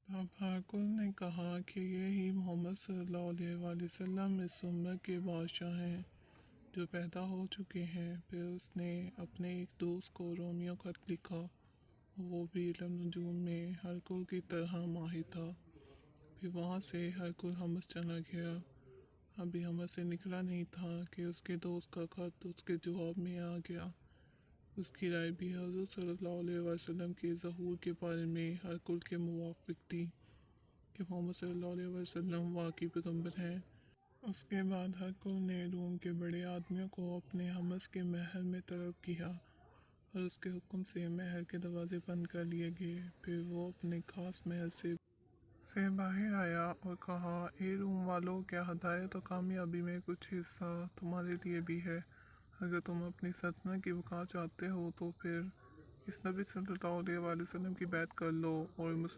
اب ہرقل نے کہا کہ یہی محمد صلی اللہ علیہ وآلہ وسلم اس امت کے بادشاہ ہیں جو پیدا ہو چکے ہیں۔ پھر اس نے اپنے ایک دوست کو رومیو خط لکھا، وہ بھی علم نجوم میں ہرقل کی طرح ماہر تھا۔ پھر وہاں سے ہرقل حمص چلا گیا۔ ابھی حمص سے نکلا نہیں تھا کہ اس کے دوست کا خط اس کے جواب میں آ گیا۔ اس کی رائے بھی حضور صلی اللہ علیہ وسلم کے ظہور کے بارے میں ہرقل کے موافق تھی کہ محمد صلی اللہ علیہ وسلم واقعی پیغمبر ہیں۔ اس کے بعد ہرقل نے روم کے بڑے آدمیوں کو اپنے حمص کے محل میں طلب کیا اور اس کے حکم سے محل کے دروازے بند کر لیے گئے۔ پھر وہ اپنے خاص محل سے باہر آیا اور کہا، اے روم والو، کیا ہدایت اور کامیابی میں کچھ حصہ تمہارے لیے بھی ہے؟ اگر تم اپنی سلطنت کی بقا چاہتے ہو تو پھر اس نبی صلی اللہ علیہ وآلہ وسلم کی بیعت کر لو اور